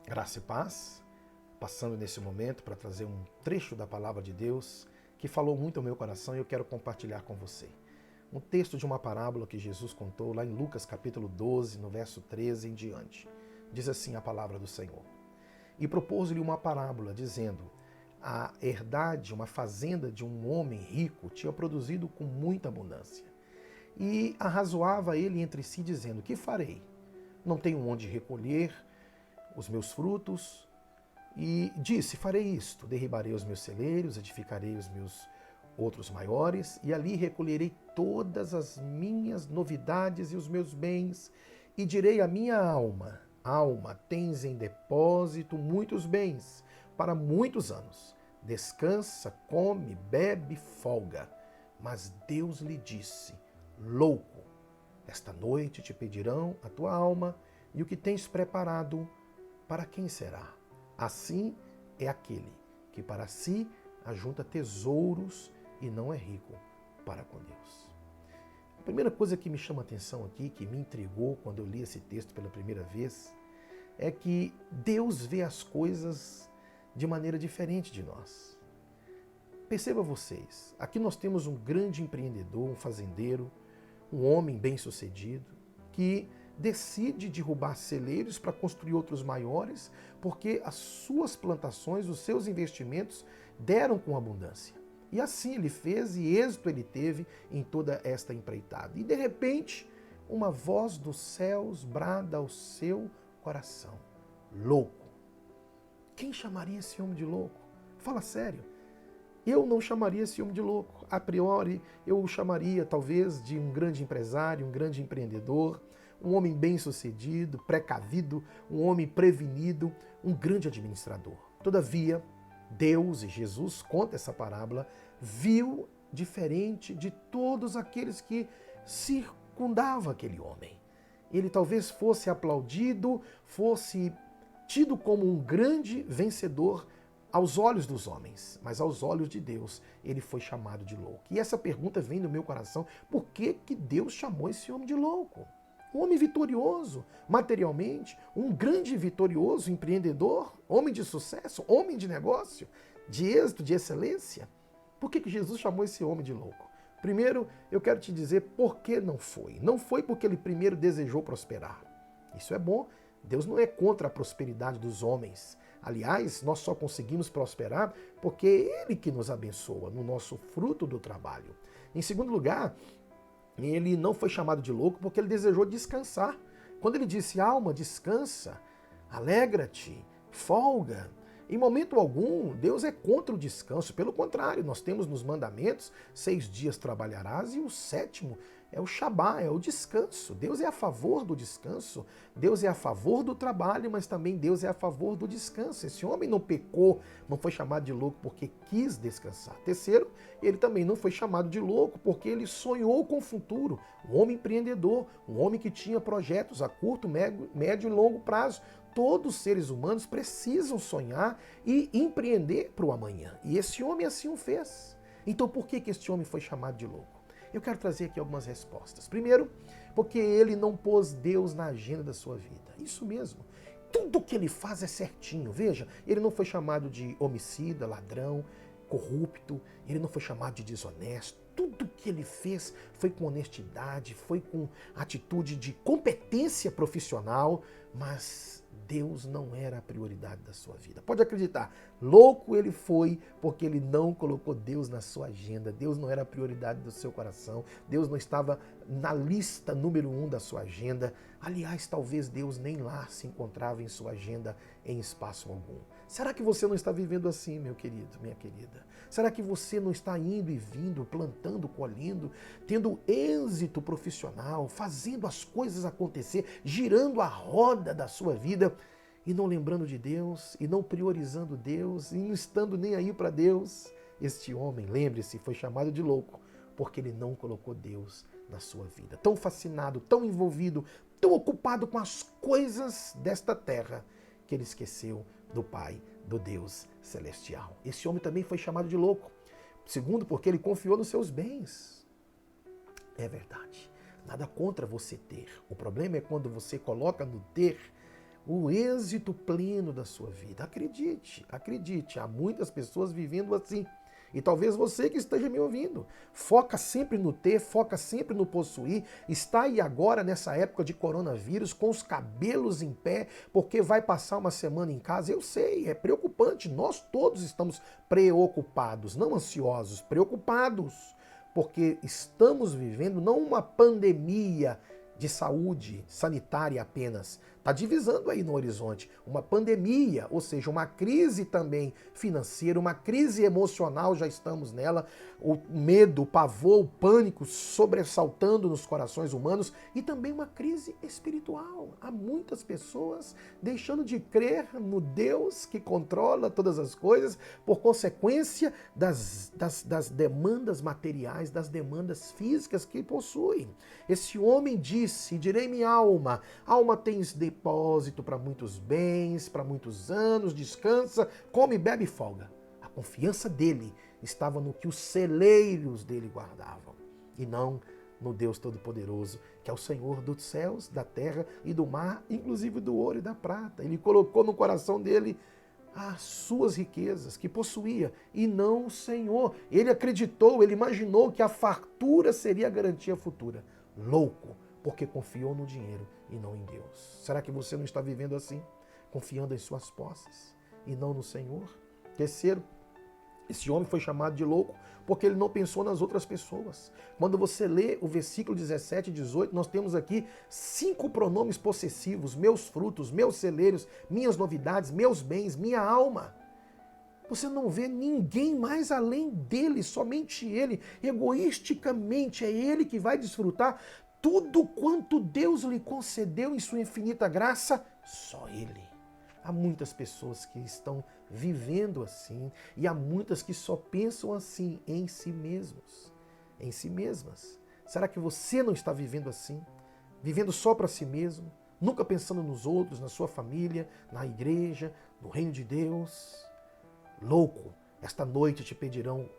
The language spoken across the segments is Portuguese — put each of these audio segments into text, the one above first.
Graça e paz, passando nesse momento para trazer um trecho da palavra de Deus que falou muito ao meu coração e eu quero compartilhar com você. Um texto de uma parábola que Jesus contou lá em Lucas capítulo 12, no verso 13 em diante. Diz assim a palavra do Senhor. E propôs-lhe uma parábola, dizendo: a herdade, uma fazenda de um homem rico, tinha produzido com muita abundância. E arrazoava ele entre si, dizendo: que farei? Não tenho onde recolher os meus frutos. E disse: farei isto, derribarei os meus celeiros, edificarei os meus outros maiores, e ali recolherei todas as minhas novidades e os meus bens, e direi à minha alma: alma, tens em depósito muitos bens, para muitos anos. Descansa, come, bebe, folga. Mas Deus lhe disse: louco, esta noite te pedirão a tua alma, e o que tens preparado, para quem será? Assim é aquele que para si ajunta tesouros e não é rico para com Deus. A primeira coisa que me chama a atenção aqui, que me intrigou quando eu li esse texto pela primeira vez, é que Deus vê as coisas de maneira diferente de nós. Perceba vocês, aqui nós temos um grande empreendedor, um fazendeiro, um homem bem-sucedido, que decide derrubar celeiros para construir outros maiores, porque as suas plantações, os seus investimentos deram com abundância. E assim ele fez e êxito ele teve em toda esta empreitada. E de repente, uma voz dos céus brada ao seu coração: louco. Quem chamaria esse homem de louco? Fala sério. Eu não chamaria esse homem de louco. A priori, eu o chamaria talvez de um grande empresário, um grande empreendedor, um homem bem-sucedido, precavido, um homem prevenido, um grande administrador. Todavia, Deus, e Jesus conta essa parábola, viu diferente de todos aqueles que circundavam aquele homem. Ele talvez fosse aplaudido, fosse tido como um grande vencedor aos olhos dos homens, mas aos olhos de Deus, ele foi chamado de louco. E essa pergunta vem do meu coração: por que Deus chamou esse homem de louco? Um homem vitorioso, materialmente, um grande vitorioso empreendedor, homem de sucesso, homem de negócio, de êxito, de excelência. Por que Jesus chamou esse homem de louco? Primeiro, eu quero te dizer por que não foi. Não foi porque ele primeiro desejou prosperar. Isso é bom. Deus não é contra a prosperidade dos homens. Aliás, nós só conseguimos prosperar porque é Ele que nos abençoa no nosso fruto do trabalho. Em segundo lugar, ele não foi chamado de louco porque ele desejou descansar. Quando ele disse: alma, descansa, alegra-te, folga. Em momento algum, Deus é contra o descanso. Pelo contrário, nós temos nos mandamentos: 6 dias trabalharás e o 7º é o Shabá, é o descanso. Deus é a favor do descanso. Deus é a favor do trabalho, mas também Deus é a favor do descanso. Esse homem não pecou, não foi chamado de louco porque quis descansar. Terceiro, ele também não foi chamado de louco porque ele sonhou com o futuro. Um homem empreendedor, um homem que tinha projetos a curto, médio e longo prazo. Todos os seres humanos precisam sonhar e empreender para o amanhã. E esse homem assim o fez. Então por que esse homem foi chamado de louco? Eu quero trazer aqui algumas respostas. Primeiro, porque ele não pôs Deus na agenda da sua vida. Isso mesmo. Tudo que ele faz é certinho. Veja, ele não foi chamado de homicida, ladrão, corrupto. Ele não foi chamado de desonesto. Tudo que ele fez foi com honestidade, foi com atitude de competência profissional, mas Deus não era a prioridade da sua vida. Pode acreditar, louco ele foi porque ele não colocou Deus na sua agenda. Deus não era a prioridade do seu coração. Deus não estava na lista número 1 da sua agenda. Aliás, talvez Deus nem lá se encontrava em sua agenda em espaço algum. Será que você não está vivendo assim, meu querido, minha querida? Será que você não está indo e vindo, plantando, colhendo, tendo êxito profissional, fazendo as coisas acontecer, girando a roda da sua vida e não lembrando de Deus, e não priorizando Deus, e não estando nem aí para Deus? Este homem, lembre-se, foi chamado de louco porque ele não colocou Deus na sua vida. Tão fascinado, tão envolvido, tão ocupado com as coisas desta terra, que ele esqueceu do Pai, do Deus celestial. Esse homem também foi chamado de louco. Segundo, porque ele confiou nos seus bens. É verdade. Nada contra você ter. O problema é quando você coloca no ter o êxito pleno da sua vida. Acredite, acredite, há muitas pessoas vivendo assim. E talvez você que esteja me ouvindo, foca sempre no ter, foca sempre no possuir, está aí agora nessa época de coronavírus com os cabelos em pé, porque vai passar uma semana em casa. Eu sei, é preocupante, nós todos estamos preocupados, não ansiosos, preocupados, porque estamos vivendo não uma pandemia de saúde sanitária apenas, está divisando aí no horizonte uma pandemia, ou seja, uma crise também financeira, uma crise emocional, já estamos nela, o medo, o pavor, o pânico sobressaltando nos corações humanos e também uma crise espiritual. Há muitas pessoas deixando de crer no Deus que controla todas as coisas por consequência das demandas materiais, das demandas físicas que possuem. Esse homem disse, direi minha alma, alma tens depósito para muitos bens, para muitos anos, descansa, come, bebe e folga. A confiança dele estava no que os celeiros dele guardavam e não no Deus Todo-Poderoso, que é o Senhor dos céus, da terra e do mar, inclusive do ouro e da prata. Ele colocou no coração dele as suas riquezas que possuía e não o Senhor. Ele acreditou, ele imaginou que a fartura seria a garantia futura. Louco, porque confiou no dinheiro e não em Deus. Será que você não está vivendo assim? Confiando em suas posses e não no Senhor? Terceiro, esse homem foi chamado de louco porque ele não pensou nas outras pessoas. Quando você lê o versículo 17 e 18, nós temos aqui 5 pronomes possessivos: meus frutos, meus celeiros, minhas novidades, meus bens, minha alma. Você não vê ninguém mais além dele, somente ele. Egoisticamente, é ele que vai desfrutar tudo quanto Deus lhe concedeu em sua infinita graça, só ele. Há muitas pessoas que estão vivendo assim e há muitas que só pensam assim em si mesmos, em si mesmas. Será que você não está vivendo assim? Vivendo só para si mesmo, nunca pensando nos outros, na sua família, na igreja, no reino de Deus? Louco, esta noite te pedirão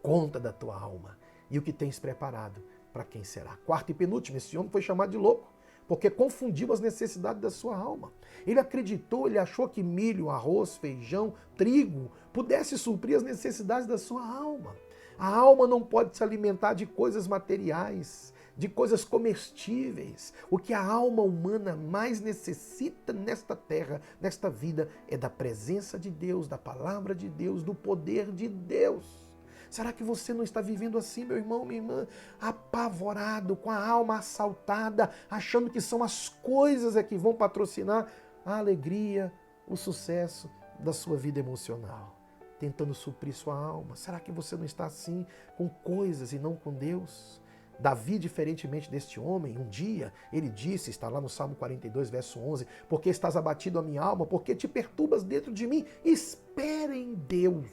conta da tua alma e o que tens preparado para quem será. Quarto e penúltimo, esse homem foi chamado de louco porque confundiu as necessidades da sua alma. Ele acreditou, ele achou que milho, arroz, feijão, trigo pudesse suprir as necessidades da sua alma. A alma não pode se alimentar de coisas materiais, de coisas comestíveis. O que a alma humana mais necessita nesta terra, nesta vida, é da presença de Deus, da palavra de Deus, do poder de Deus. Será que você não está vivendo assim, meu irmão, minha irmã, apavorado, com a alma assaltada, achando que são as coisas que vão patrocinar a alegria, o sucesso da sua vida emocional, tentando suprir sua alma? Será que você não está assim, com coisas e não com Deus? Davi, diferentemente deste homem, um dia ele disse, está lá no Salmo 42, verso 11, porque estás abatido a minha alma, porque te perturbas dentro de mim, espera em Deus.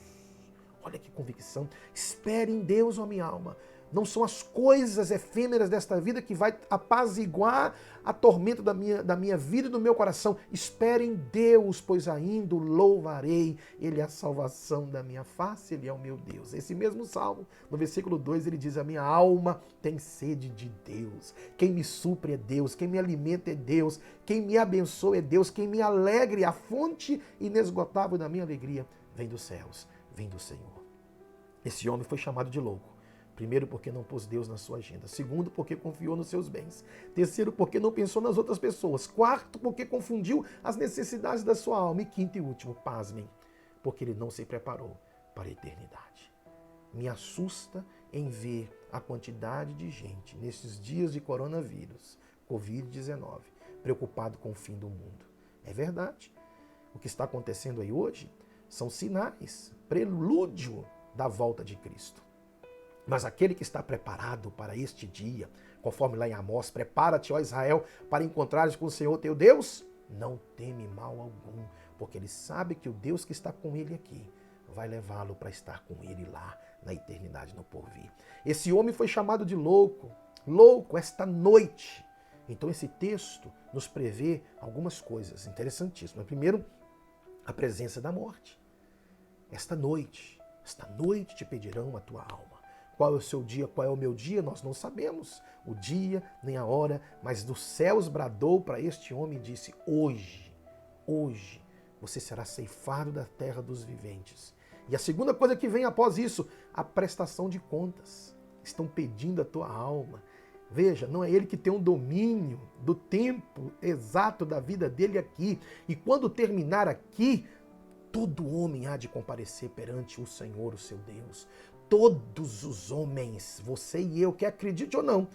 Olha que convicção. Espere em Deus, ó minha alma. Não são as coisas efêmeras desta vida que vai apaziguar a tormenta da minha vida e do meu coração. Espere em Deus, pois ainda o louvarei. Ele é a salvação da minha face, Ele é o meu Deus. Esse mesmo salmo, no versículo 2, ele diz: a minha alma tem sede de Deus. Quem me supre é Deus, quem me alimenta é Deus, quem me abençoa é Deus, quem me alegre, a fonte inesgotável da minha alegria, vem dos céus, vem do Senhor. Esse homem foi chamado de louco. Primeiro, porque não pôs Deus na sua agenda. Segundo, porque confiou nos seus bens. Terceiro, porque não pensou nas outras pessoas. Quarto, porque confundiu as necessidades da sua alma. E quinto e último, pasmem, porque ele não se preparou para a eternidade. Me assusta em ver a quantidade de gente nesses dias de coronavírus, Covid-19, preocupado com o fim do mundo. É verdade. O que está acontecendo aí hoje são sinais, prelúdio da volta de Cristo. Mas aquele que está preparado para este dia, conforme lá em Amós, prepara-te, ó Israel, para encontrares com o Senhor teu Deus, não teme mal algum, porque ele sabe que o Deus que está com ele aqui vai levá-lo para estar com ele lá na eternidade, no porvir. Esse homem foi chamado de louco, louco esta noite. Então esse texto nos prevê algumas coisas interessantíssimas. Primeiro, a presença da morte. Esta noite te pedirão a tua alma. Qual é o seu dia, qual é o meu dia? Nós não sabemos o dia nem a hora, mas dos céus bradou para este homem e disse: hoje hoje você será ceifado da terra dos viventes. E a segunda coisa que vem após isso, a prestação de contas. Estão pedindo a tua alma. Veja, não é ele que tem um domínio do tempo exato da vida dele aqui. E quando terminar aqui, todo homem há de comparecer perante o Senhor, o seu Deus. Todos os homens, você e eu, quer acredite ou não,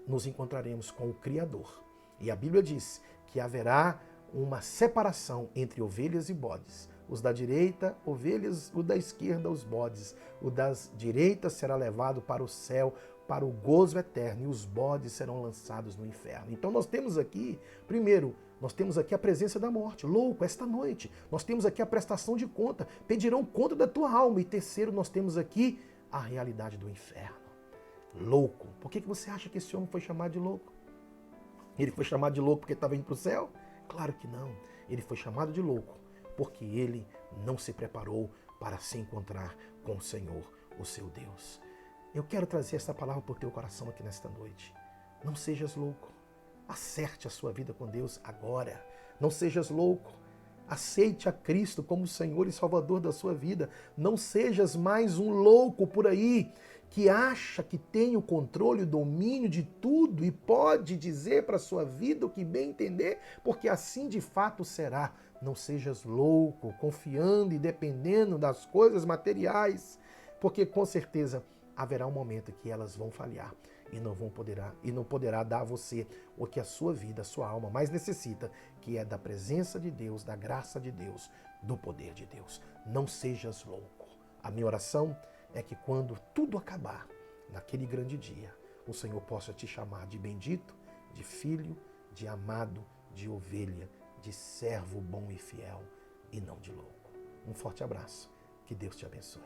nos encontraremos com o Criador. E a Bíblia diz que haverá uma separação entre ovelhas e bodes. Os da direita, ovelhas, o da esquerda, os bodes. O das direitas será levado para o céu, para o gozo eterno, e os bodes serão lançados no inferno. Então nós temos aqui, primeiro, nós temos aqui a presença da morte. Louco, esta noite. Nós temos aqui a prestação de conta. Pedirão conta da tua alma. E terceiro, nós temos aqui a realidade do inferno. Louco. Por que você acha que esse homem foi chamado de louco? Ele foi chamado de louco porque estava indo para o céu? Claro que não. Ele foi chamado de louco porque ele não se preparou para se encontrar com o Senhor, o seu Deus. Eu quero trazer essa palavra por teu coração aqui nesta noite. Não sejas louco. Acerte a sua vida com Deus agora. Não sejas louco. Aceite a Cristo como Senhor e Salvador da sua vida. Não sejas mais um louco por aí que acha que tem o controle, o domínio de tudo e pode dizer para a sua vida o que bem entender, porque assim de fato será. Não sejas louco, confiando e dependendo das coisas materiais, porque com certeza haverá um momento que elas vão falhar e não poderá dar a você o que a sua vida, a sua alma mais necessita, que é da presença de Deus, da graça de Deus, do poder de Deus. Não sejas louco. A minha oração é que quando tudo acabar, naquele grande dia, o Senhor possa te chamar de bendito, de filho, de amado, de ovelha, de servo bom e fiel, e não de louco. Um forte abraço. Que Deus te abençoe.